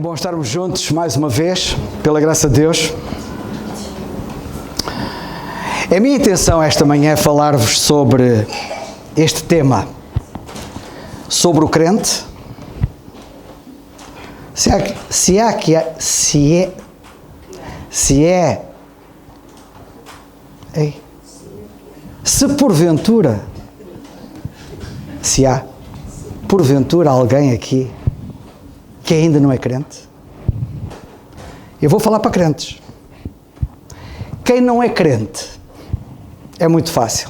É bom estarmos juntos mais uma vez, pela graça de Deus. A minha intenção esta manhã é falar-vos sobre este tema, sobre o crente. Se há porventura alguém aqui que ainda não é crente, eu vou falar para crentes. Quem não é crente é muito fácil,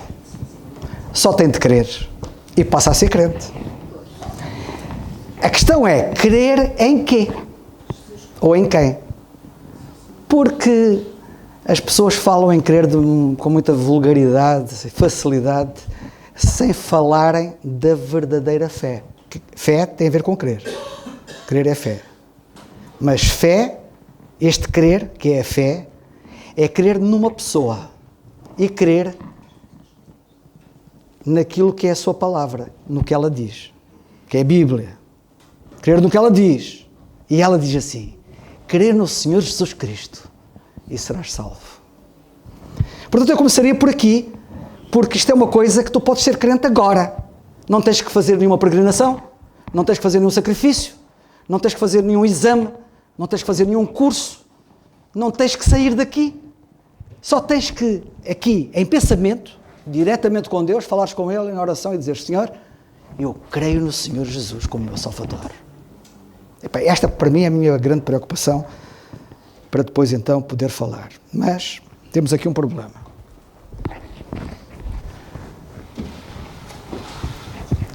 só tem de crer e passa a ser crente. A questão é crer em quê? Ou em quem? Porque as pessoas falam em crer com muita vulgaridade e facilidade, sem falarem da verdadeira fé. Fé tem a ver com crer. Crer é fé. Mas fé, este crer, que é a fé, é crer numa pessoa e crer naquilo que é a sua palavra, no que ela diz, que é a Bíblia. Crer no que ela diz. E ela diz assim: crer no Senhor Jesus Cristo e serás salvo. Portanto, eu começaria por aqui, porque isto é uma coisa que tu podes ser crente agora. Não tens que fazer nenhuma peregrinação, não tens que fazer nenhum sacrifício, não tens que fazer nenhum exame, não tens que fazer nenhum curso, não tens que sair daqui. Só tens que, aqui, em pensamento, diretamente com Deus, falares com Ele em oração e dizer: Senhor, eu creio no Senhor Jesus como meu Salvador. Esta, para mim, é a minha grande preocupação, para depois, então, poder falar. Mas temos aqui um problema.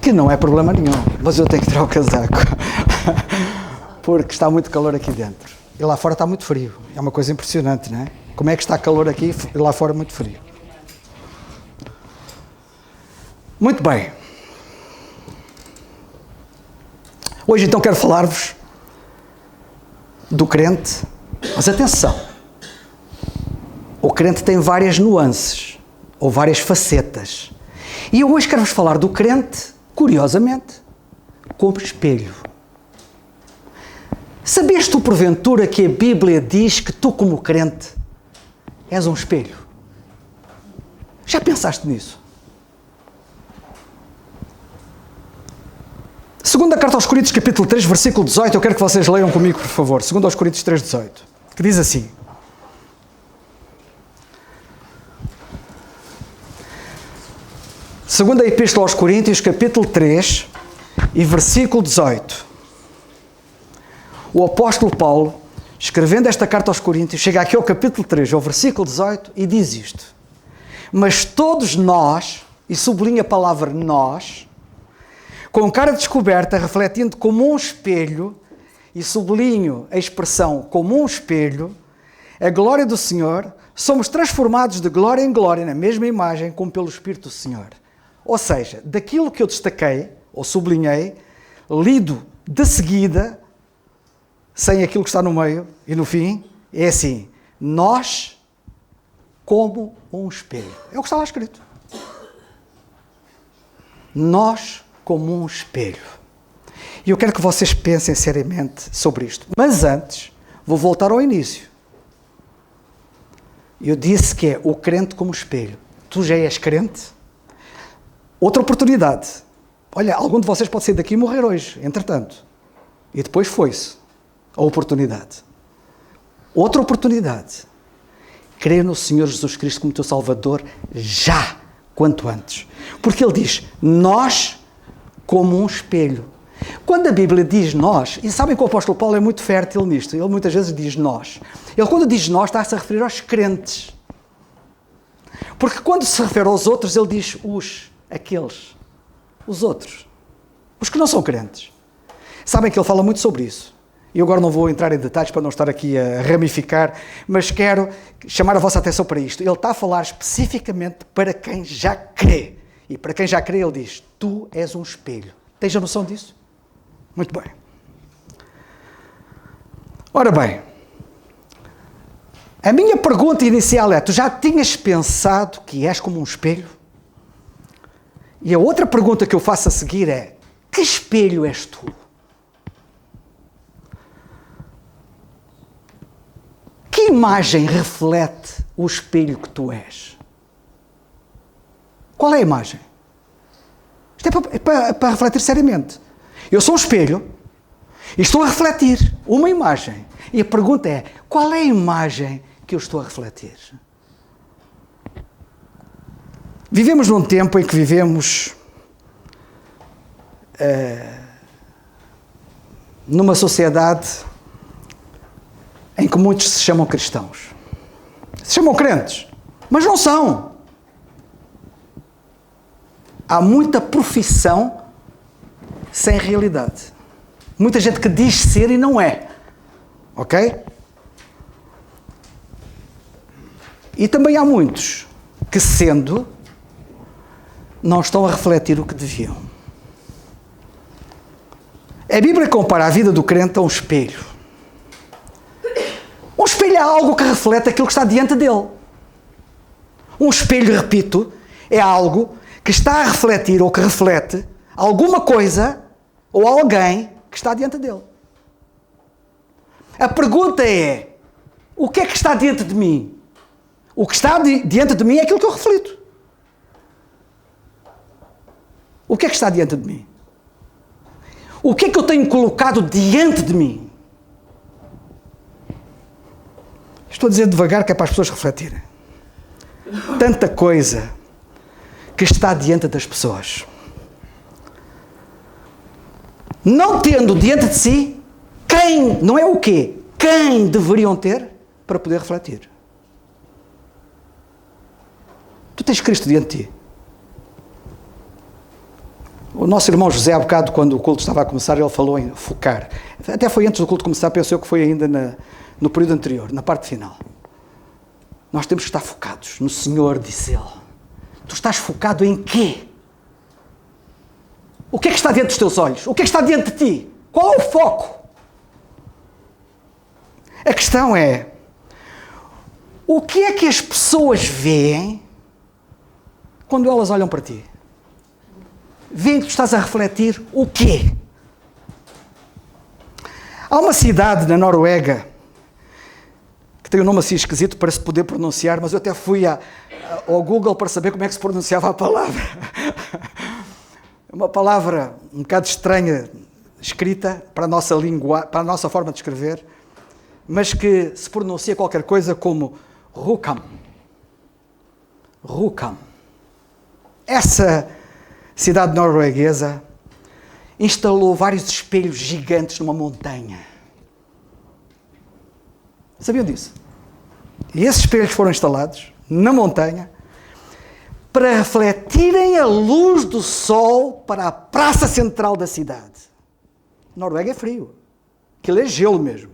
Que não é problema nenhum, mas eu tenho que tirar o casaco, porque está muito calor aqui dentro. E lá fora está muito frio. É uma coisa impressionante, não é? Como é que está calor aqui e lá fora muito frio? Muito bem. Hoje então quero falar-vos do crente, mas atenção, o crente tem várias nuances, ou várias facetas. E eu hoje quero-vos falar do crente, curiosamente, como espelho. Sabias tu, porventura, que a Bíblia diz que tu, como crente, és um espelho? Já pensaste nisso? Segunda carta aos Coríntios, capítulo 3, versículo 18, eu quero que vocês leiam comigo, por favor. Segunda aos Coríntios 3, 18, que diz assim: Segunda Epístola aos Coríntios, capítulo 3 e versículo 18. O apóstolo Paulo, escrevendo esta carta aos Coríntios, chega aqui ao capítulo 3, ao versículo 18, e diz isto: Mas todos nós, e sublinha a palavra nós, com cara descoberta, refletindo como um espelho, e sublinho a expressão como um espelho, a glória do Senhor, somos transformados de glória em glória, na mesma imagem, como pelo Espírito do Senhor. Ou seja, daquilo que eu destaquei, ou sublinhei, lido de seguida, sem aquilo que está no meio e no fim, é assim: nós como um espelho. É o que está lá escrito. Nós como um espelho. E eu quero que vocês pensem seriamente sobre isto. Mas antes, vou voltar ao início. Eu disse que é o crente como espelho. Tu já és crente? Outra oportunidade. Olha, algum de vocês pode sair daqui e morrer hoje, entretanto. E depois foi-se a oportunidade. Outra oportunidade. Crer no Senhor Jesus Cristo como teu Salvador já, quanto antes. Porque Ele diz, nós como um espelho. Quando a Bíblia diz nós, e sabem que o apóstolo Paulo é muito fértil nisto, ele muitas vezes diz nós. Ele, quando diz nós, está-se a referir aos crentes. Porque quando se refere aos outros, ele diz aqueles, os outros, os que não são crentes. Sabem que ele fala muito sobre isso. E eu agora não vou entrar em detalhes para não estar aqui a ramificar, mas quero chamar a vossa atenção para isto. Ele está a falar especificamente para quem já crê. E para quem já crê, ele diz, tu és um espelho. Tens a noção disso? Muito bem. Ora bem, a minha pergunta inicial é, tu já tinhas pensado que és como um espelho? E a outra pergunta que eu faço a seguir é, que espelho és tu? Que imagem reflete o espelho que tu és? Qual é a imagem? Isto é para refletir seriamente. Eu sou um espelho e estou a refletir uma imagem. E a pergunta é, qual é a imagem que eu estou a refletir? Vivemos num tempo em que vivemos numa sociedade em que muitos se chamam cristãos. Se chamam crentes, mas não são. Há muita profissão sem realidade. Muita gente que diz ser e não é. Ok? E também há muitos que, sendo, não estão a refletir o que deviam. A Bíblia compara a vida do crente a um espelho. Um espelho é algo que reflete aquilo que está diante dele. Um espelho, repito, é algo que está a refletir ou que reflete alguma coisa ou alguém que está diante dele. A pergunta é, o que é que está diante de mim? O que está diante de mim é aquilo que eu reflito. O que é que está diante de mim? O que é que eu tenho colocado diante de mim? Estou a dizer devagar que é para as pessoas refletirem. Tanta coisa que está diante das pessoas. Não tendo diante de si quem, não é o quê? Quem deveriam ter para poder refletir. Tu tens Cristo diante de ti. O nosso irmão José, há bocado, quando o culto estava a começar, ele falou em focar. Até foi antes do culto começar, pensou que foi ainda no período anterior, na parte final. Nós temos que estar focados no Senhor, disse ele. Tu estás focado em quê? O que é que está diante dos teus olhos? O que é que está diante de ti? Qual é o foco? A questão é, o que é que as pessoas veem quando elas olham para ti? Veem que tu estás a refletir o quê? Há uma cidade na Noruega que tem um nome assim esquisito para se poder pronunciar, mas eu até fui ao Google para saber como é que se pronunciava a palavra. Uma palavra um bocado estranha, escrita para a nossa língua, para a nossa forma de escrever, mas que se pronuncia qualquer coisa como Rjukan. Rjukan. Essa cidade norueguesa instalou vários espelhos gigantes numa montanha. Sabiam disso? E esses espelhos foram instalados na montanha para refletirem a luz do sol para a praça central da cidade. Noruega é frio. Aquilo é gelo mesmo.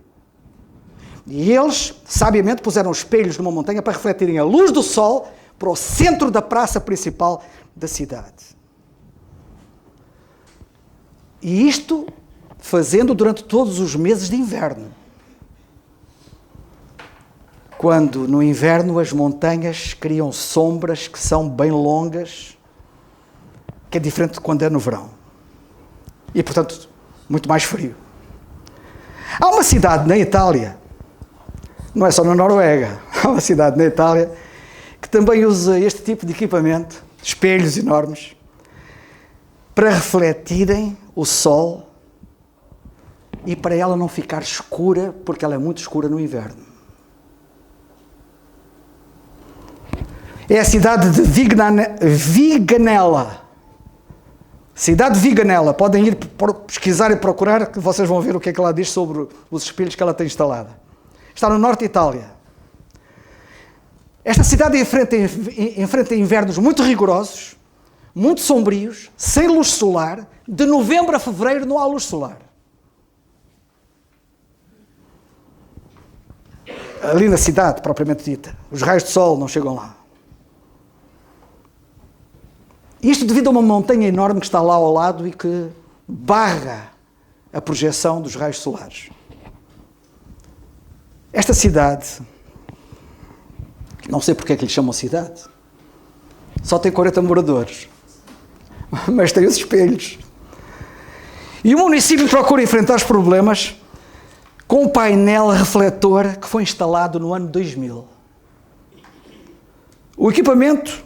E eles, sabiamente, puseram espelhos numa montanha para refletirem a luz do sol para o centro da praça principal da cidade. E isto fazendo durante todos os meses de inverno. Quando no inverno as montanhas criam sombras que são bem longas, que é diferente de quando é no verão. E, portanto, muito mais frio. Há uma cidade na Itália, não é só na Noruega, há uma cidade na Itália que também usa este tipo de equipamento, espelhos enormes, para refletirem o sol e para ela não ficar escura, porque ela é muito escura no inverno. É a cidade de Viganella. Cidade de Viganella. Podem ir pesquisar e procurar, que vocês vão ver o que é que ela diz sobre os espelhos que ela tem instalada. Está no norte de Itália. Esta cidade enfrenta invernos muito rigorosos, muito sombrios, sem luz solar. De novembro a fevereiro não há luz solar. Ali na cidade, propriamente dita, os raios de sol não chegam lá. Isto devido a uma montanha enorme que está lá ao lado e que barra a projeção dos raios solares. Esta cidade, não sei porque é que lhe chamam cidade, só tem 40 moradores, mas tem os espelhos. E o município procura enfrentar os problemas com um painel refletor que foi instalado no ano 2000. O equipamento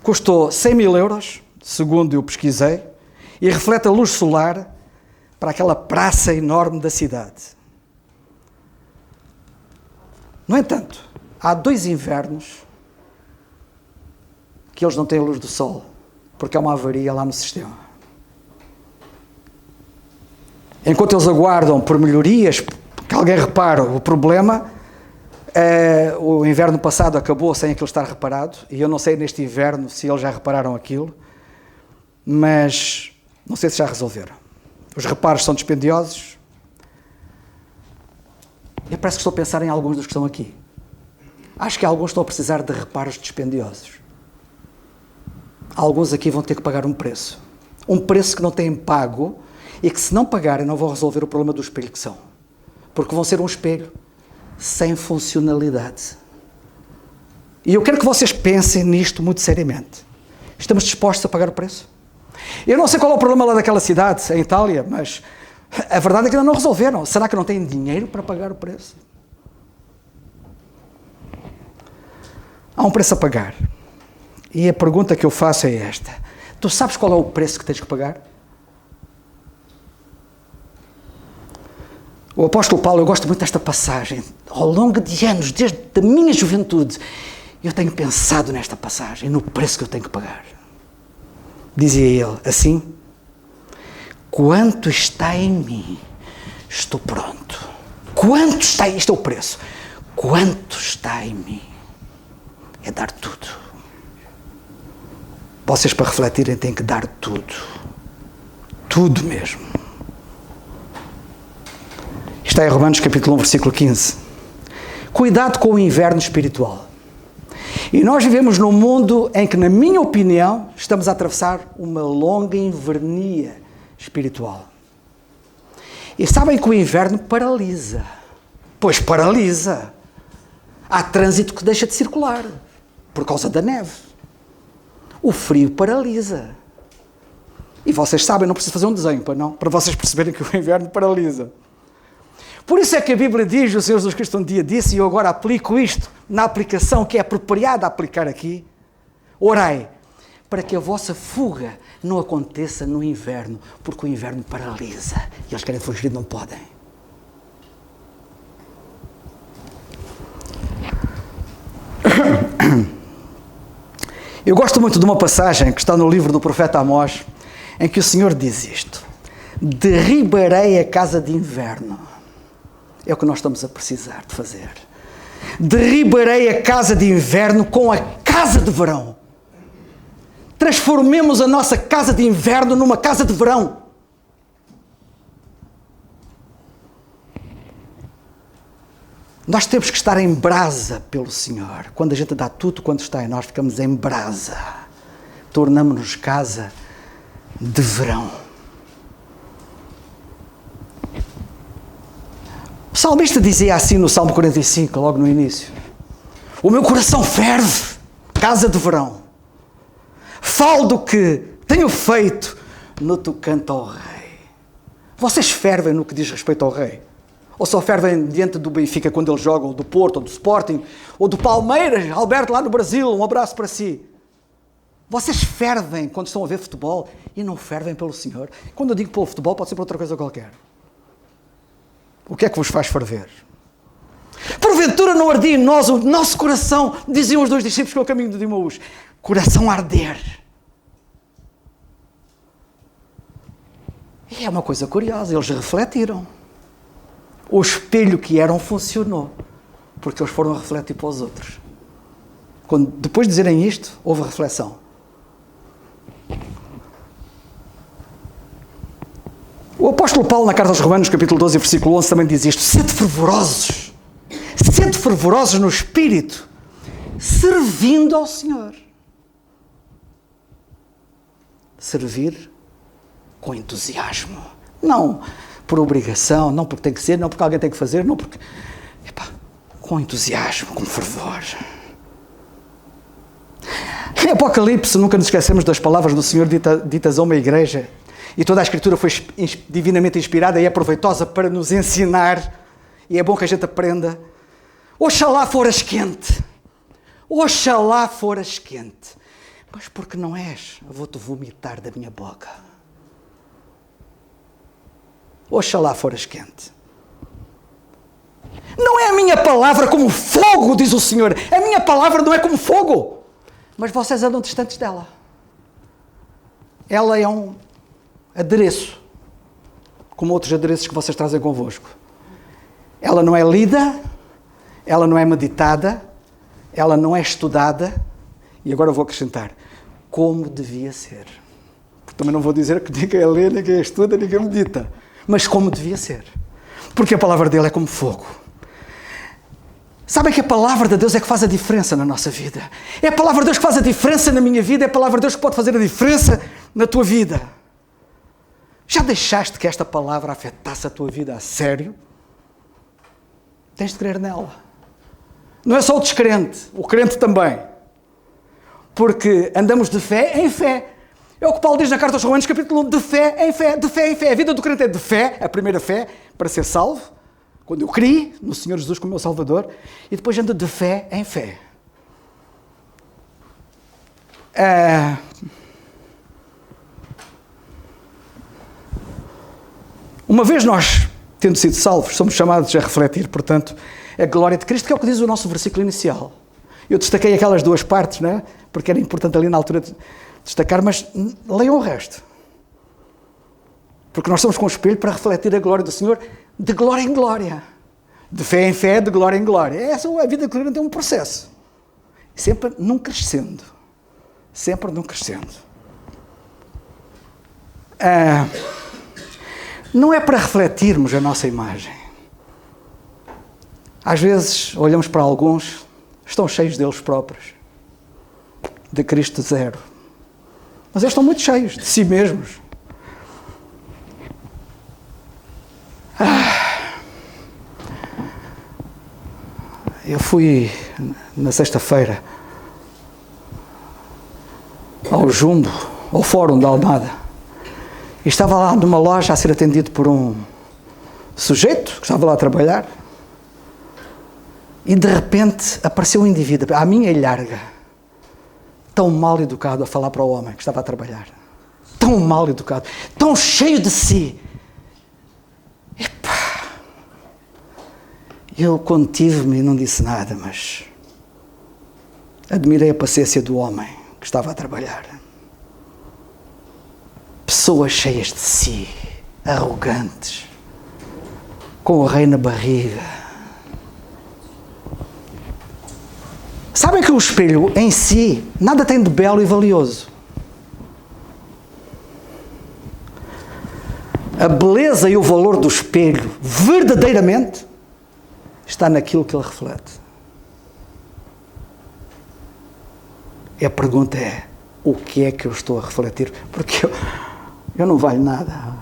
custou 100 mil euros, segundo eu pesquisei, e reflete a luz solar para aquela praça enorme da cidade. No entanto, há 2 invernos que eles não têm a luz do sol, porque há uma avaria lá no sistema. Enquanto eles aguardam por melhorias, que alguém repare o problema, o inverno passado acabou sem aquilo estar reparado, e eu não sei neste inverno se eles já repararam aquilo, mas não sei se já resolveram. Os reparos são dispendiosos. Eu parece que estou a pensar em alguns dos que estão aqui. Acho que alguns estão a precisar de reparos dispendiosos. Alguns aqui vão ter que pagar um preço. Um preço que não têm pago e que, se não pagarem, não vão resolver o problema do espelho que são. Porque vão ser um espelho sem funcionalidade. E eu quero que vocês pensem nisto muito seriamente. Estamos dispostos a pagar o preço? Eu não sei qual é o problema lá daquela cidade, em Itália, mas a verdade é que ainda não resolveram. Será que não têm dinheiro para pagar o preço? Há um preço a pagar. E a pergunta que eu faço é esta. Tu sabes qual é o preço que tens que pagar? O apóstolo Paulo, eu gosto muito desta passagem. Ao longo de anos, desde a minha juventude, eu tenho pensado nesta passagem, no preço que eu tenho que pagar. Dizia ele assim: quanto está em mim, estou pronto. Quanto está, isto é o preço. Quanto está em mim, é dar tudo. Vocês, para refletirem, têm que dar tudo. Tudo mesmo. Está em Romanos capítulo 1, versículo 15. Cuidado com o inverno espiritual. E nós vivemos num mundo em que, na minha opinião, estamos a atravessar uma longa invernia espiritual. E sabem que o inverno paralisa. Pois paralisa. Há trânsito que deixa de circular por causa da neve. O frio paralisa. E vocês sabem, não preciso fazer um desenho para vocês perceberem que o inverno paralisa. Por isso é que a Bíblia diz, o Senhor Jesus Cristo um dia disse, e eu agora aplico isto na aplicação que é apropriada a aplicar aqui: orai para que a vossa fuga não aconteça no inverno, porque o inverno paralisa e eles querem fugir e não podem. Eu gosto muito de uma passagem que está no livro do profeta Amós, em que o Senhor diz isto: derribarei a casa de inverno. É o que nós estamos a precisar de fazer. Derribarei a casa de inverno com a casa de verão. Transformemos a nossa casa de inverno numa casa de verão. Nós temos que estar em brasa pelo Senhor. Quando a gente dá tudo quanto está em nós, ficamos em brasa. Tornamos-nos casa de verão. O salmista dizia assim no Salmo 45, logo no início: o meu coração ferve, casa de verão. Falo do que tenho feito no tocante ao rei. Vocês fervem no que diz respeito ao rei? Ou só fervem diante do Benfica quando eles jogam, ou do Porto, ou do Sporting, ou do Palmeiras, Alberto lá no Brasil, um abraço para si. Vocês fervem quando estão a ver futebol e não fervem pelo Senhor. Quando eu digo pelo futebol, pode ser por outra coisa qualquer. O que é que vos faz ferver? Porventura não ardia em nós o nosso coração, diziam os 2 discípulos pelo caminho de Emaús. Coração a arder. E é uma coisa curiosa, eles refletiram. O espelho que eram funcionou, porque eles foram refletir para os outros. Depois de dizerem isto, houve reflexão. O apóstolo Paulo, na carta aos Romanos, capítulo 12, versículo 11, também diz isto: sede fervorosos no espírito, servindo ao Senhor. Servir com entusiasmo, não por obrigação, não porque tem que ser, não porque alguém tem que fazer, não porque... com entusiasmo, com fervor. Em Apocalipse, nunca nos esquecemos das palavras do Senhor ditas a uma igreja, e toda a Escritura foi divinamente inspirada e é proveitosa para nos ensinar E é bom que a gente aprenda. Oxalá foras quente. Oxalá foras quente. Mas porque não és, eu vou-te vomitar da minha boca. Oxalá foras quente. Não é a minha palavra como fogo, diz o Senhor. A minha palavra não é como fogo. Mas vocês andam distantes dela. Ela é um adereço, como outros adereços que vocês trazem convosco. Ela não é lida, ela não é meditada, ela não é estudada, e agora eu vou acrescentar, como devia ser. Porque também não vou dizer que ninguém lê, ninguém estuda, ninguém medita, mas como devia ser. Porque a palavra dele é como fogo. Sabem que a palavra de Deus é que faz a diferença na nossa vida. É a palavra de Deus que faz a diferença na minha vida, é a palavra de Deus que pode fazer a diferença na tua vida. Já deixaste que esta palavra afetasse a tua vida a sério? Tens de crer nela. Não é só o descrente, o crente também. Porque andamos de fé em fé. É o que Paulo diz na carta aos Romanos, capítulo 1, de fé em fé, de fé em fé. A vida do crente é de fé, a primeira fé, para ser salvo, quando eu criei no Senhor Jesus como meu Salvador, e depois anda de fé em fé. Uma vez nós, tendo sido salvos, somos chamados a refletir, portanto, a glória de Cristo, que é o que diz o nosso versículo inicial. Eu destaquei aquelas duas partes, não é? Porque era importante ali na altura destacar, mas leiam o resto. Porque nós estamos com o espelho para refletir a glória do Senhor de glória em glória. De fé em fé, de glória em glória. Essa é a vida que tem um processo. Sempre num crescendo. Sempre num crescendo. Não é para refletirmos a nossa imagem. Às vezes olhamos para alguns, estão cheios deles próprios. De Cristo zero. Mas eles estão muito cheios de si mesmos. Eu fui na sexta-feira ao Jumbo, ao Fórum da Almada, e estava lá numa loja a ser atendido por um sujeito que estava lá a trabalhar, e de repente apareceu um indivíduo, à minha larga, tão mal educado a falar para o homem que estava a trabalhar. Tão mal educado, tão cheio de si. Epá. Eu contive-me e não disse nada, mas admirei a paciência do homem que estava a trabalhar. Pessoas cheias de si, arrogantes, com o rei na barriga. Sabem que o espelho em si nada tem de belo e valioso. A beleza e o valor do espelho, verdadeiramente, está naquilo que ele reflete. E a pergunta é, o que é que eu estou a refletir? Porque eu não valho nada.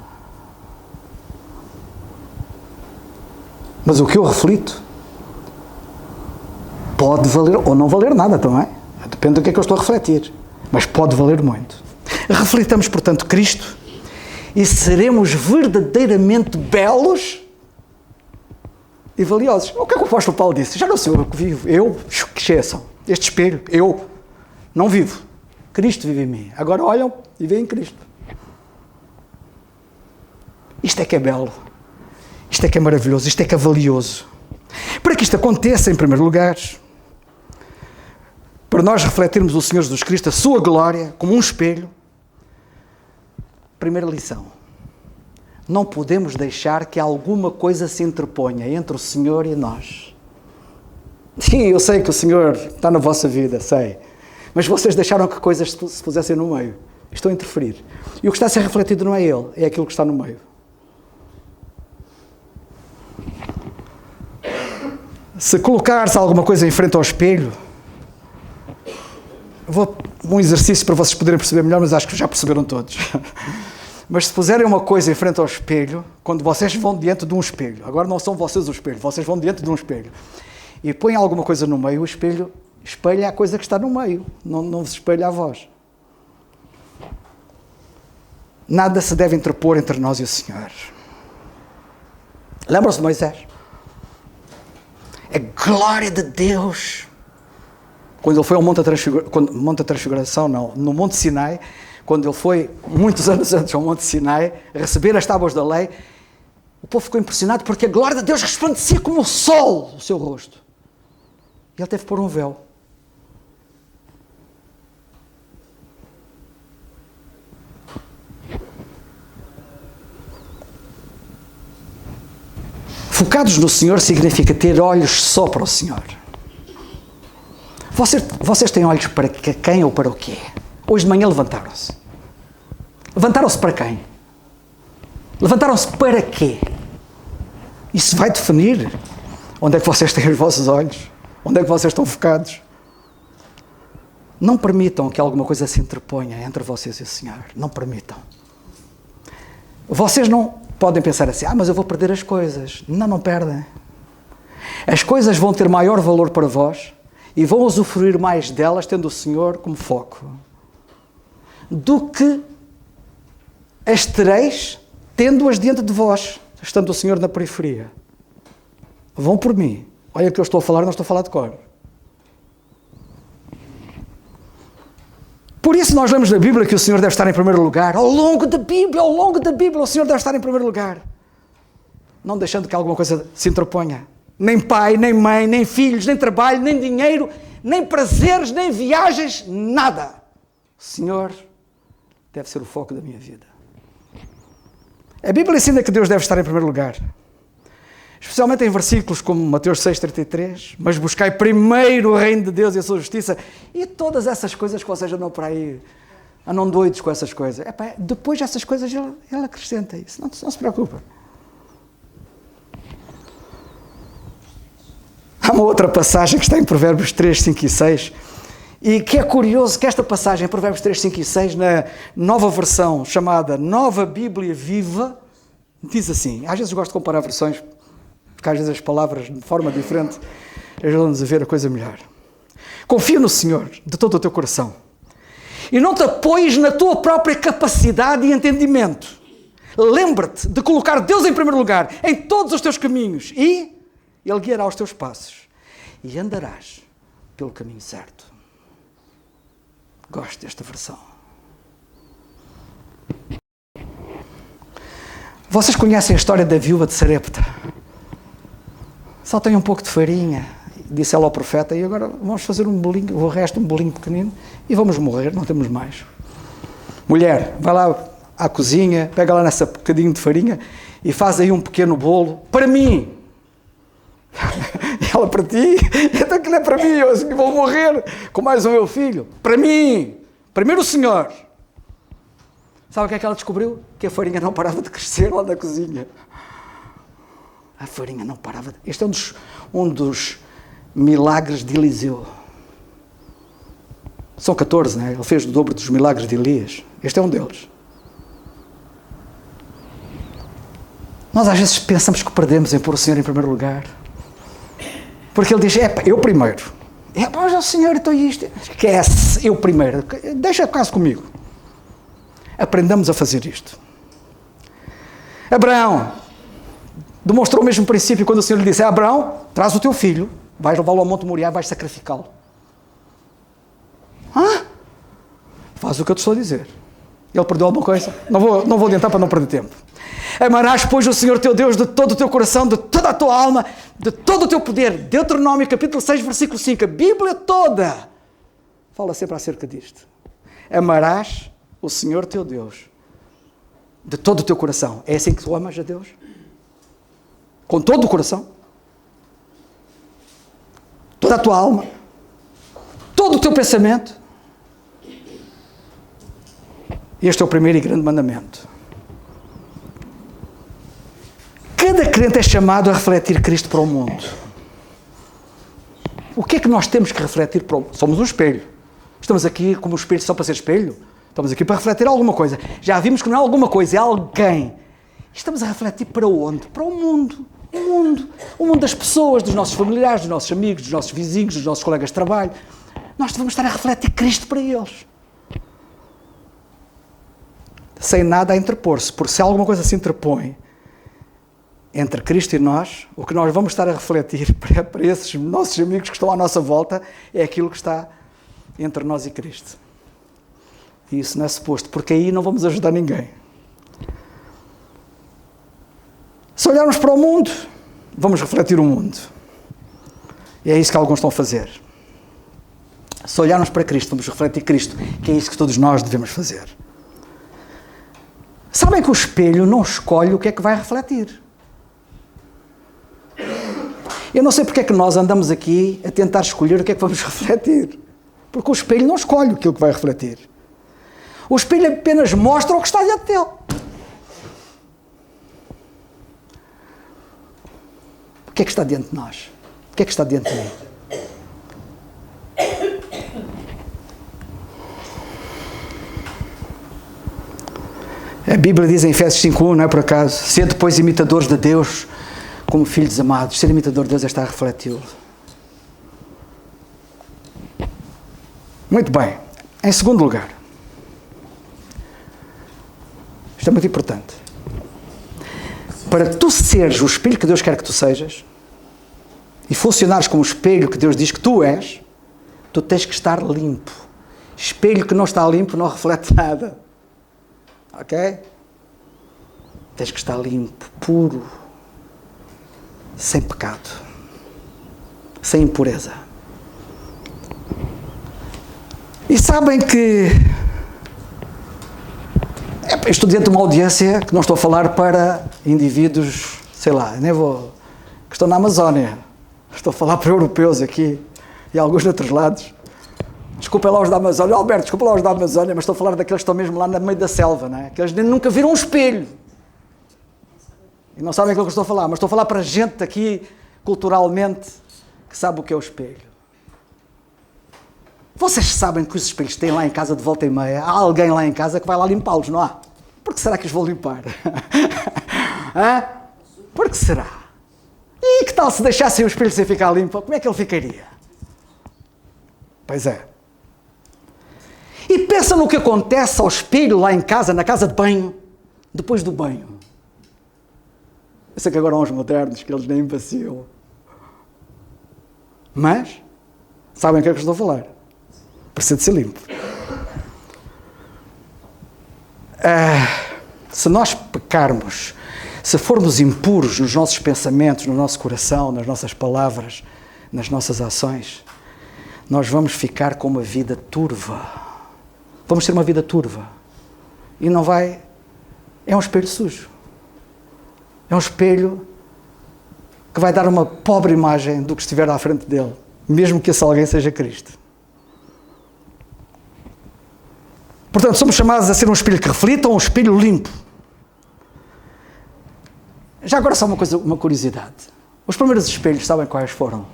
Mas o que eu reflito pode valer ou não valer nada também. Depende do que é que eu estou a refletir. Mas pode valer muito. Reflitamos, portanto, Cristo e seremos verdadeiramente belos e valiosos. O que é que o apóstolo Paulo disse? Já não sou eu que vivo. Eu, que exceção. Este espelho, eu não vivo. Cristo vive em mim. Agora olham e veem Cristo. Isto é que é belo. Isto é que é maravilhoso. Isto é que é valioso. Para que isto aconteça, em primeiro lugar, para nós refletirmos o Senhor Jesus Cristo, a sua glória, como um espelho, primeira lição. Não podemos deixar que alguma coisa se interponha entre o Senhor e nós. Sim, eu sei que o Senhor está na vossa vida, sei. Mas vocês deixaram que coisas se pusessem no meio. Estão a interferir. E o que está a ser refletido não é Ele, é aquilo que está no meio. Se colocar-se alguma coisa em frente ao espelho, vou um exercício para vocês poderem perceber melhor, mas acho que já perceberam todos. Mas se puserem uma coisa em frente ao espelho, quando vocês vão diante de um espelho, agora não são vocês o espelho, vocês vão diante de um espelho, e põem alguma coisa no meio, o espelho espelha a coisa que está no meio, não vos espelha a vós. Nada se deve interpor entre nós e o Senhor. Lembram-se de Moisés? glória de Deus. Quando ele foi ao Monte da Transfiguração, não, no Monte Sinai, quando ele foi, muitos anos antes, ao Monte Sinai, receber as tábuas da lei, o povo ficou impressionado porque a glória de Deus resplandecia como o sol o seu rosto. E ele teve que pôr um véu. Focados no Senhor significa ter olhos só para o Senhor. Vocês têm olhos para quem ou para o quê? Hoje de manhã levantaram-se. Levantaram-se para quem? Levantaram-se para quê? Isso vai definir onde é que vocês têm os vossos olhos, onde é que vocês estão focados. Não permitam que alguma coisa se interponha entre vocês e o Senhor. Não permitam. Vocês não podem pensar assim, mas eu vou perder as coisas. Não, não perdem. As coisas vão ter maior valor para vós e vão usufruir mais delas tendo o Senhor como foco do que as tereis tendo-as diante de vós, estando o Senhor na periferia. Vão por mim. Olha que eu estou a falar, não estou a falar de cor. Por isso nós lemos na Bíblia que o Senhor deve estar em primeiro lugar. Ao longo da Bíblia, o Senhor deve estar em primeiro lugar. Não deixando que alguma coisa se interponha. Nem pai, nem mãe, nem filhos, nem trabalho, nem dinheiro, nem prazeres, nem viagens, nada. O Senhor deve ser o foco da minha vida. A Bíblia ensina que Deus deve estar em primeiro lugar. Especialmente em versículos como Mateus 6,33, mas buscai primeiro o reino de Deus e a sua justiça, e todas essas coisas que vocês andam por aí, andam doidos com essas coisas. Depois dessas coisas ele acrescenta isso, não se preocupe. Há uma outra passagem que está em Provérbios 3, 5 e 6, e que é curioso que esta passagem, em Provérbios 3, 5 e 6, na nova versão chamada Nova Bíblia Viva, diz assim, às vezes gosto de comparar versões, porque às vezes as palavras de forma diferente ajudam-nos a ver a coisa melhor. Confia no Senhor de todo o teu coração e não te apoies na tua própria capacidade e entendimento. Lembra-te de colocar Deus em primeiro lugar em todos os teus caminhos e Ele guiará os teus passos e andarás pelo caminho certo. Gosto desta versão. Vocês conhecem a história da viúva de Sarepta? Só tenho um pouco de farinha, disse ela ao profeta, e agora vamos fazer um bolinho, o resto um bolinho pequenino, e vamos morrer, não temos mais. Mulher, vai lá à cozinha, pega lá nessa bocadinho de farinha e faz aí um pequeno bolo para mim. E ela, para ti? Então aquilo é para mim, eu vou morrer com mais o meu filho. Para mim, primeiro o Senhor. Sabe o que é que ela descobriu? Que a farinha não parava de crescer lá na cozinha. A farinha não parava. Este é um dos milagres de Eliseu. São 14, não é? Ele fez o dobro dos milagres de Elias. Este é um deles. Nós às vezes pensamos que perdemos em pôr o Senhor em primeiro lugar. Porque Ele diz, eu primeiro. Mas o Senhor, então isto. Esquece, eu primeiro. Deixa caso comigo. Aprendamos a fazer isto. Abraão demonstrou o mesmo princípio quando o Senhor lhe disse, Abraão, traz o teu filho, vais levá-lo ao Monte Moriá, vais sacrificá-lo. Faz o que eu te estou a dizer. Ele perdeu alguma coisa? Não vou adiantar para não perder tempo. Amarás, pois, o Senhor teu Deus de todo o teu coração, de toda a tua alma, de todo o teu poder. Deuteronômio, capítulo 6, versículo 5. A Bíblia toda fala sempre acerca disto. Amarás o Senhor teu Deus de todo o teu coração. É assim que tu amas a Deus? Com todo o coração? Toda a tua alma? Todo o teu pensamento? Este é o primeiro e grande mandamento. Cada crente é chamado a refletir Cristo para o mundo. O que é que nós temos que refletir para o mundo? Somos um espelho. Estamos aqui como um espelho só para ser espelho? Estamos aqui para refletir alguma coisa. Já vimos que não é alguma coisa, é alguém. Estamos a refletir para onde? Para o mundo. O mundo. O mundo das pessoas, dos nossos familiares, dos nossos amigos, dos nossos vizinhos, dos nossos colegas de trabalho. Nós devemos estar a refletir Cristo para eles. Sem nada a interpor-se, porque se alguma coisa se interpõe, entre Cristo e nós, o que nós vamos estar a refletir para esses nossos amigos que estão à nossa volta é aquilo que está entre nós e Cristo. E isso não é suposto, porque aí não vamos ajudar ninguém. Se olharmos para o mundo, vamos refletir o mundo. E é isso que alguns estão a fazer. Se olharmos para Cristo, vamos refletir Cristo, que é isso que todos nós devemos fazer. Sabem que o espelho não escolhe o que é que vai refletir. Eu não sei porque é que nós andamos aqui a tentar escolher o que é que vamos refletir. Porque o espelho não escolhe aquilo que vai refletir. O espelho apenas mostra o que está diante dele. O que é que está diante de nós? O que é que está diante de mim? A Bíblia diz em Efésios 5:1, não é por acaso? Sede, pois, imitadores de Deus, como filhos amados. Ser imitador de Deus é estar a refleti-lo. Muito bem. Em segundo lugar, isto é muito importante. Para tu seres o espelho que Deus quer que tu sejas e funcionares como o espelho que Deus diz que tu és, tu tens que estar limpo. Espelho que não está limpo não reflete nada. Ok? Tens que estar limpo, puro, sem pecado, sem impureza. E sabem que estou dentro de uma audiência que não estou a falar para indivíduos, sei lá, nem vou, que estão na Amazónia. Estou a falar para europeus aqui e alguns de outros lados. Desculpem lá os da Amazónia. Alberto, desculpa lá os da Amazónia, mas estou a falar daqueles que estão mesmo lá no meio da selva, não é? Que eles nunca viram um espelho. E não sabem aquilo que eu estou a falar, mas estou a falar para gente aqui, culturalmente, que sabe o que é o espelho. Vocês sabem que os espelhos têm lá em casa de volta e meia. Há alguém lá em casa que vai lá limpá-los, não há? Por que será que os vou limpar? Hã? Por que será? E que tal se deixassem o espelho sem ficar limpo? Como é que ele ficaria? Pois é. E pensa no que acontece ao espelho lá em casa, na casa de banho, depois do banho. Eu sei que agora há uns modernos que eles nem vacilam. Mas, sabem o que é que eu estou a falar? Precisa de ser limpo. Se nós pecarmos, se formos impuros nos nossos pensamentos, no nosso coração, nas nossas palavras, nas nossas ações, nós vamos ficar com uma vida turva. Vamos ter uma vida turva. E não vai... É um espelho sujo. É um espelho que vai dar uma pobre imagem do que estiver à frente dele, mesmo que esse alguém seja Cristo. Portanto, somos chamados a ser um espelho que reflita ou um espelho limpo. Já agora só uma curiosidade. Os primeiros espelhos, sabem quais foram?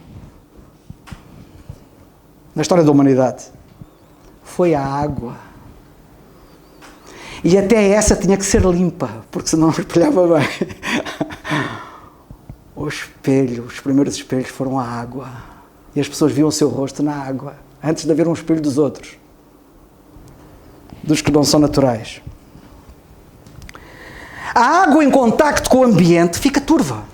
Na história da humanidade. Foi a água. E até essa tinha que ser limpa, porque senão não espelhava bem. O espelho, os primeiros espelhos foram a água. E as pessoas viam o seu rosto na água, antes de haver um espelho dos outros. Dos que não são naturais. A água em contacto com o ambiente fica turva.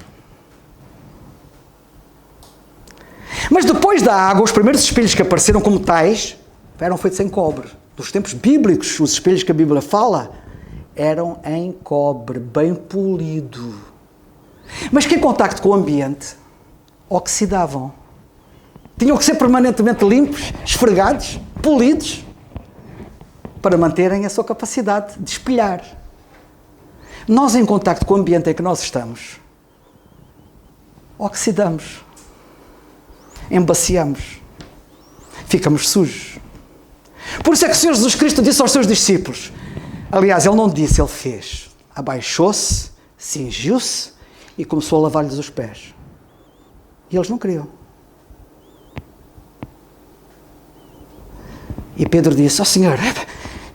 Mas depois da água, os primeiros espelhos que apareceram como tais eram feitos em cobre. Dos tempos bíblicos, os espelhos que a Bíblia fala eram em cobre, bem polido. Mas que em contacto com o ambiente oxidavam. Tinham que ser permanentemente limpos, esfregados, polidos, para manterem a sua capacidade de espelhar. Nós, em contacto com o ambiente em que nós estamos, oxidamos, embaciamos, ficamos sujos. Por isso é que o Senhor Jesus Cristo disse aos seus discípulos, aliás, Ele não disse, Ele fez, abaixou-se, cingiu-se e começou a lavar-lhes os pés. E eles não queriam. E Pedro disse, Senhor,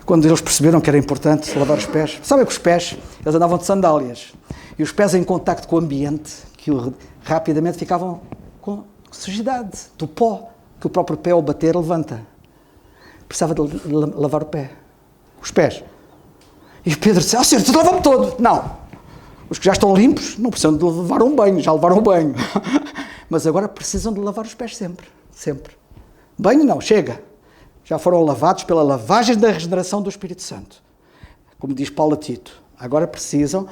quando eles perceberam que era importante lavar os pés, sabem que os pés, eles andavam de sandálias, e os pés em contacto com o ambiente, que rapidamente ficavam com sujidade, do pó, que o próprio pé ao bater levanta. Precisava de lavar o pé, os pés. E Pedro disse, Senhor, tu lava-me todo. Não, Os que já estão limpos não precisam de levar um banho, já levaram um banho. Mas agora precisam de lavar os pés sempre, sempre. Banho não, chega. Já foram lavados pela lavagem da regeneração do Espírito Santo. Como diz Paulo a Tito, agora precisam,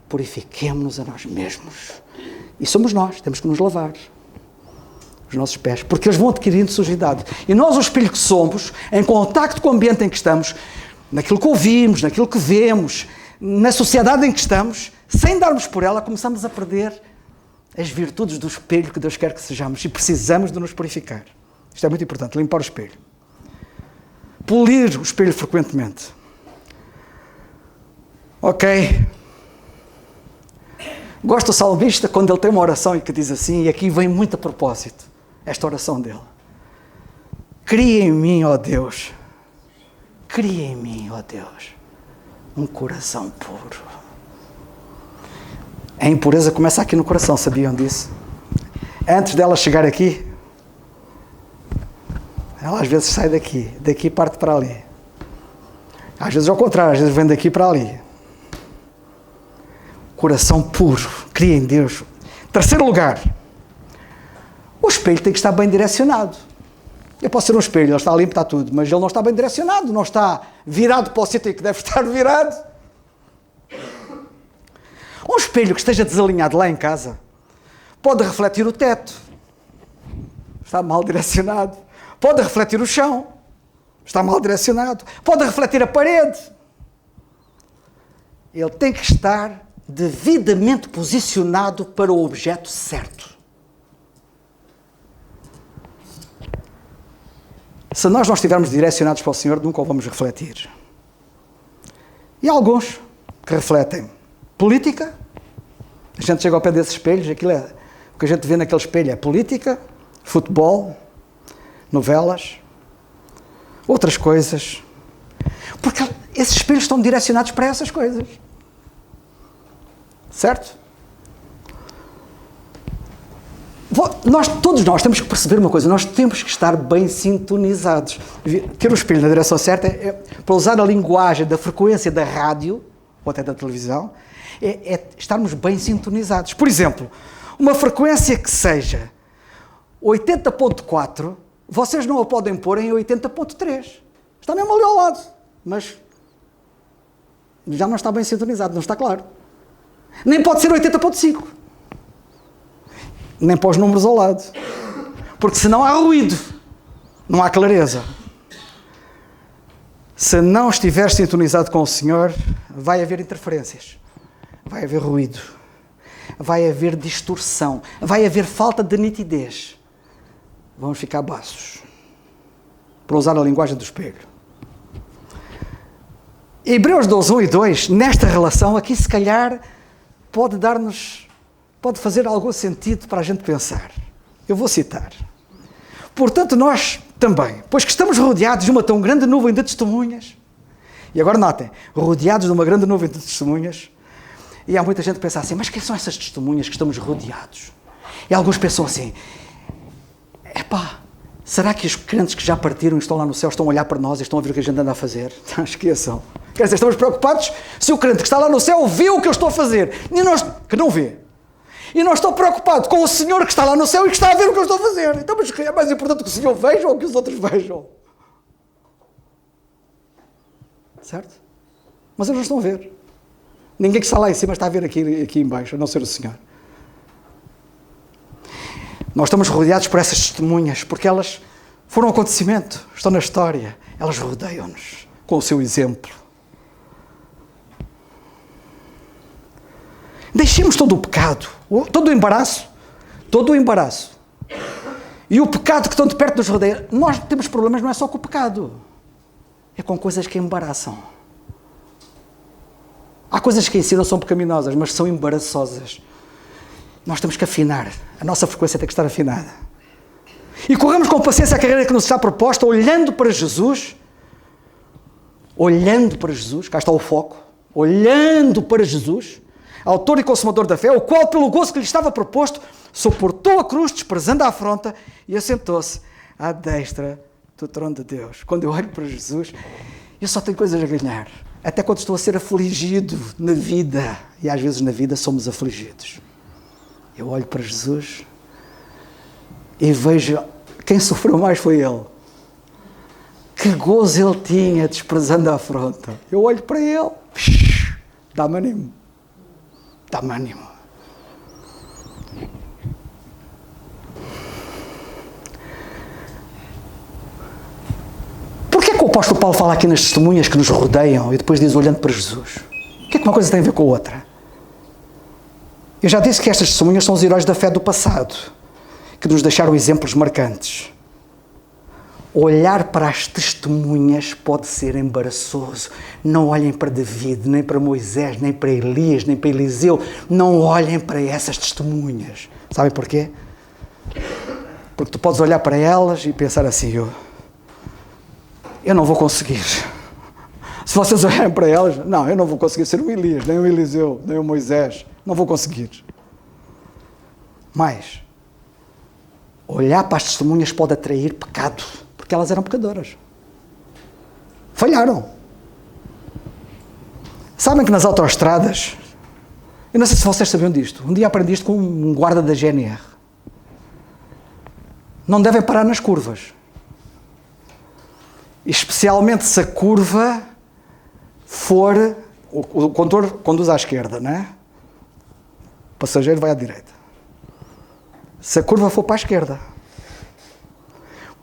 purifiquemo-nos a nós mesmos. E somos nós, temos que nos lavar os nossos pés, porque eles vão adquirindo sujidade. E nós, o espelho que somos, em contacto com o ambiente em que estamos, naquilo que ouvimos, naquilo que vemos, na sociedade em que estamos, sem darmos por ela, começamos a perder as virtudes do espelho que Deus quer que sejamos, e precisamos de nos purificar. Isto é muito importante, limpar o espelho. Polir o espelho frequentemente. Ok. Gosto do salmista quando ele tem uma oração e que diz assim, e aqui vem muito a propósito, esta oração dele. Cria em mim, ó Deus, cria em mim, ó Deus, um coração puro. A impureza começa aqui no coração, sabiam disso? Antes dela chegar aqui, ela às vezes sai daqui parte para ali. Às vezes ao contrário, às vezes vem daqui para ali. Coração puro, cria em Deus. Terceiro lugar, o espelho tem que estar bem direcionado. Eu posso ser um espelho, ele está limpo, está tudo, mas ele não está bem direcionado, não está virado para o sítio que deve estar virado. Um espelho que esteja desalinhado lá em casa pode refletir o teto, está mal direcionado. Pode refletir o chão, está mal direcionado. Pode refletir a parede. Ele tem que estar devidamente posicionado para o objeto certo. Se nós não estivermos direcionados para o Senhor, nunca o vamos refletir. E há alguns que refletem política. A gente chega ao pé desses espelhos, aquilo é, o que a gente vê naquele espelho é política, futebol, novelas, outras coisas. Porque esses espelhos estão direcionados para essas coisas. Certo? Todos nós temos que perceber uma coisa, nós temos que estar bem sintonizados. Ter o espelho na direção certa para usar a linguagem da frequência da rádio, ou até da televisão, é estarmos bem sintonizados. Por exemplo, uma frequência que seja 80.4, vocês não a podem pôr em 80.3. Está mesmo ali ao lado, mas já não está bem sintonizado, não está claro. Nem pode ser 80.5. Nem para os números ao lado. Porque senão há ruído, não há clareza. Se não estiver sintonizado com o Senhor, vai haver interferências, vai haver ruído, vai haver distorção, vai haver falta de nitidez. Vamos ficar baços, para usar a linguagem do espelho. Hebreus 12, 1 e 2, nesta relação aqui se calhar pode fazer algum sentido para a gente pensar. Eu vou citar. Portanto, nós também, pois que estamos rodeados de uma tão grande nuvem de testemunhas, e agora notem, rodeados de uma grande nuvem de testemunhas, e há muita gente que pensa assim, mas quem são essas testemunhas que estamos rodeados? E alguns pensam assim, será que os crentes que já partiram e estão lá no céu estão a olhar para nós e estão a ver o que a gente anda a fazer? Não esqueçam. Quer dizer, estamos preocupados se o crente que está lá no céu vê o que eu estou a fazer, e nós, que não vê. E não estou preocupado com o Senhor que está lá no céu e que está a ver o que eu estou a fazer. Então, mas é mais importante que o Senhor veja ou que os outros vejam. Certo? Mas eles não estão a ver. Ninguém que está lá em cima está a ver aqui em baixo, a não ser o Senhor. Nós estamos rodeados por essas testemunhas, porque elas foram um acontecimento, estão na história. Elas rodeiam-nos com o seu exemplo. Deixemos todo o pecado, todo o embaraço, e o pecado que tão de perto nos rodeia. Nós temos problemas não é só com o pecado, é com coisas que embaraçam. Há coisas que em si não são pecaminosas, mas são embaraçosas. Nós temos que afinar, a nossa frequência tem que estar afinada. E corremos com paciência a carreira que nos está proposta, olhando para Jesus, cá está o foco, olhando para Jesus, autor e consumador da fé, o qual, pelo gozo que lhe estava proposto, suportou a cruz, desprezando a afronta, e assentou-se à destra do trono de Deus. Quando eu olho para Jesus, eu só tenho coisas a ganhar. Até quando estou a ser afligido na vida, e às vezes na vida somos afligidos, eu olho para Jesus e vejo quem sofreu mais foi Ele. Que gozo Ele tinha desprezando a afronta. Eu olho para Ele, dá-me ânimo. Dá-me ânimo. Porquê que o apóstolo Paulo fala aqui nas testemunhas que nos rodeiam e depois diz olhando para Jesus? O que é que uma coisa tem a ver com a outra? Eu já disse que estas testemunhas são os heróis da fé do passado, que nos deixaram exemplos marcantes. Olhar para as testemunhas pode ser embaraçoso. Não olhem para David, nem para Moisés, nem para Elias, nem para Eliseu. Não olhem para essas testemunhas. Sabem porquê? Porque tu podes olhar para elas e pensar assim, eu não vou conseguir. Se vocês olharem para elas, não, eu não vou conseguir ser um Elias, nem um Eliseu, nem um Moisés. Não vou conseguir. Mas olhar para as testemunhas pode atrair pecado. Porque elas eram pecadoras. Falharam. Sabem que nas autoestradas, eu não sei se vocês sabiam disto, um dia aprendi isto com um guarda da GNR. Não devem parar nas curvas. Especialmente se a curva for... O condutor conduz à esquerda, não é? O passageiro vai à direita. Se a curva for para a esquerda...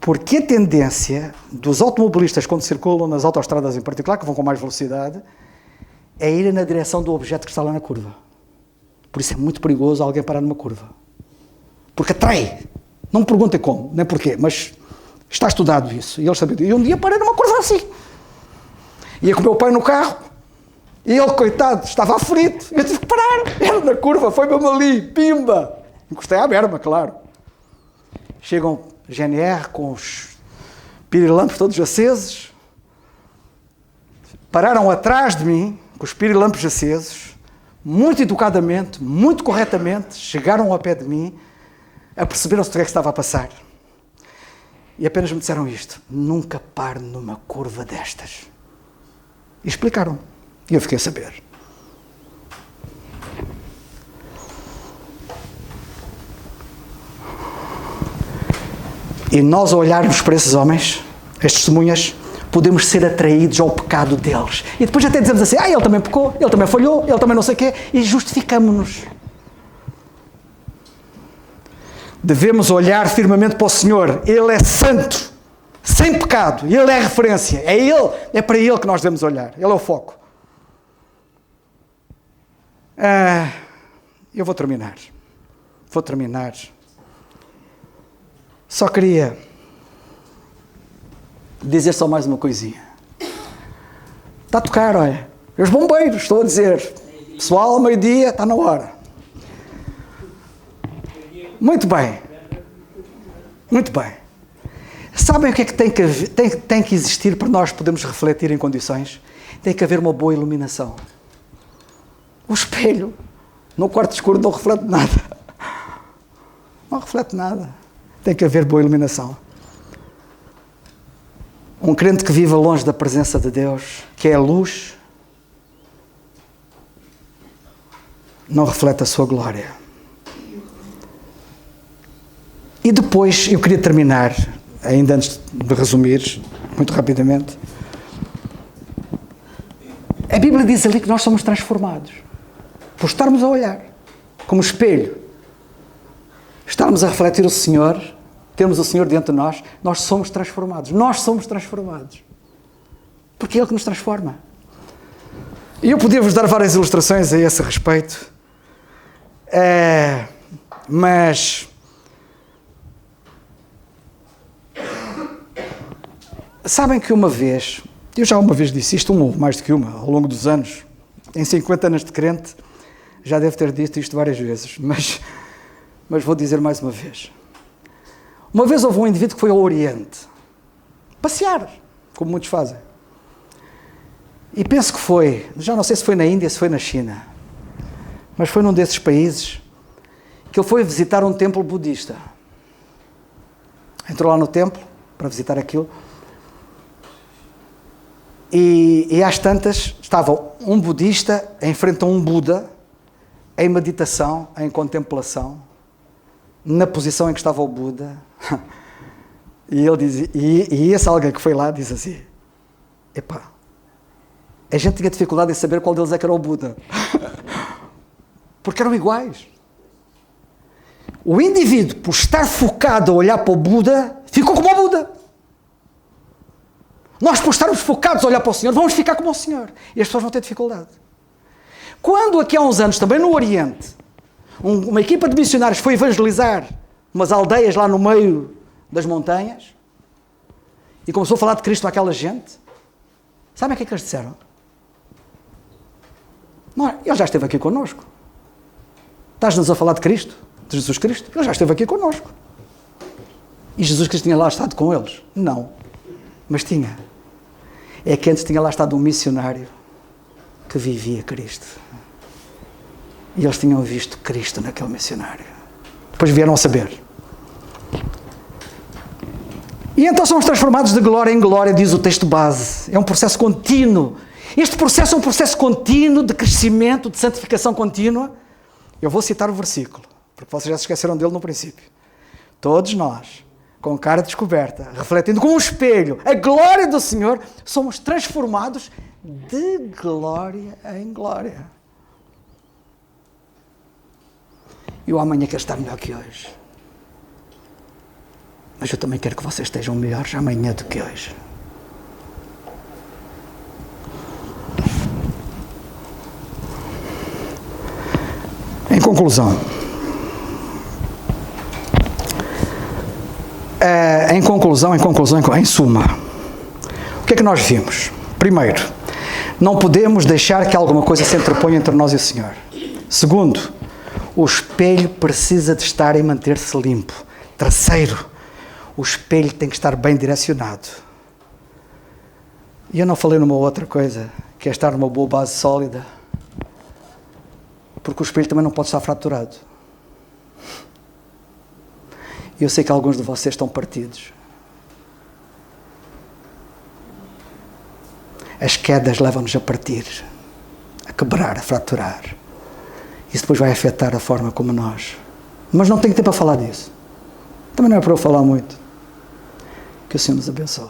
Porque a tendência dos automobilistas, quando circulam nas autoestradas em particular, que vão com mais velocidade, é ir na direção do objeto que está lá na curva. Por isso é muito perigoso alguém parar numa curva. Porque atrai. Não me perguntem como, nem porquê, mas está estudado isso. E eles sabiam. E um dia parei numa curva assim. Ia com o meu pai no carro, e ele, coitado, estava aflito. Eu tive que parar. Era na curva, foi mesmo ali, pimba. Encostei à berma, claro. Chegam GNR com os pirilampos todos acesos, pararam atrás de mim com os pirilampos acesos, muito educadamente, muito corretamente, chegaram ao pé de mim, aperceberam-se do que é que estava a passar e apenas me disseram isto: nunca pare numa curva destas. E explicaram, e eu fiquei a saber. E nós, ao olharmos para esses homens, as testemunhas, podemos ser atraídos ao pecado deles. E depois até dizemos assim, ele também pecou, ele também falhou, ele também não sei o quê, e justificamos-nos. Devemos olhar firmemente para o Senhor. Ele é santo, sem pecado, Ele é a referência. É Ele, é para Ele que nós devemos olhar. Ele é o foco. Eu vou terminar. Só queria dizer só mais uma coisinha. Está a tocar, olha. Os bombeiros, estou a dizer. Pessoal, ao meio-dia, está na hora. Muito bem. Muito bem. Sabem o que é que tem que existir para nós podermos refletir em condições? Tem que haver uma boa iluminação. O espelho, no quarto escuro, não reflete nada. Não reflete nada. Tem que haver boa iluminação. Um crente que viva longe da presença de Deus, que é a luz, não reflete a sua glória. E depois, eu queria terminar, ainda antes de resumir, muito rapidamente. A Bíblia diz ali que nós somos transformados. Por estarmos a olhar, como espelho, estarmos a refletir o Senhor, termos o Senhor dentro de nós somos transformados. Nós somos transformados. Porque é Ele que nos transforma. E eu podia-vos dar várias ilustrações a esse respeito. Mas sabem que uma vez, eu já uma vez disse isto, mais do que uma, ao longo dos anos, em 50 anos de crente, já devo ter dito isto várias vezes, mas vou dizer mais uma vez. Uma vez houve um indivíduo que foi ao Oriente, passear, como muitos fazem. E penso que foi, já não sei se foi na Índia, se foi na China, mas foi num desses países que ele foi visitar um templo budista. Entrou lá no templo para visitar aquilo. E às tantas estava um budista em frente a um Buda, em meditação, em contemplação, na posição em que estava o Buda. E ele dizia, e esse alguém que foi lá diz assim: epá, a gente tinha dificuldade em saber qual deles é que era o Buda. Porque eram iguais. O indivíduo, por estar focado a olhar para o Buda, ficou como o Buda. Nós, por estarmos focados a olhar para o Senhor, vamos ficar como o Senhor. E as pessoas vão ter dificuldade. Quando, aqui há uns anos, também no Oriente, uma equipa de missionários foi evangelizar umas aldeias lá no meio das montanhas e começou a falar de Cristo àquela gente, sabem o que é que eles disseram? Não, ele já esteve aqui connosco. Estás-nos a falar de Cristo? De Jesus Cristo? Ele já esteve aqui connosco. E Jesus Cristo tinha lá estado com eles? Não. Mas tinha. É que antes tinha lá estado um missionário que vivia Cristo. E eles tinham visto Cristo naquele missionário. Depois vieram a saber. E então somos transformados de glória em glória, diz o texto base. É um processo contínuo. Este processo é um processo contínuo de crescimento, de santificação contínua. Eu vou citar o versículo, porque vocês já se esqueceram dele no princípio. Todos nós, com cara descoberta, refletindo como um espelho a glória do Senhor, somos transformados de glória em glória. E o amanhã quer estar melhor que hoje. Mas eu também quero que vocês estejam melhores amanhã do que hoje. Em conclusão, em suma, o que é que nós vimos? Primeiro, não podemos deixar que alguma coisa se interponha entre nós e o Senhor. Segundo, o espelho precisa de estar e manter-se limpo. Terceiro, o espelho tem que estar bem direcionado. E eu não falei numa outra coisa, que é estar numa boa base sólida, porque o espelho também não pode estar fraturado. Eu sei que alguns de vocês estão partidos. As quedas levam-nos a partir, a quebrar, a fraturar. Isso depois vai afetar a forma como nós. Mas não tenho tempo a falar disso. Também não é para eu falar muito. Que o Senhor nos abençoe.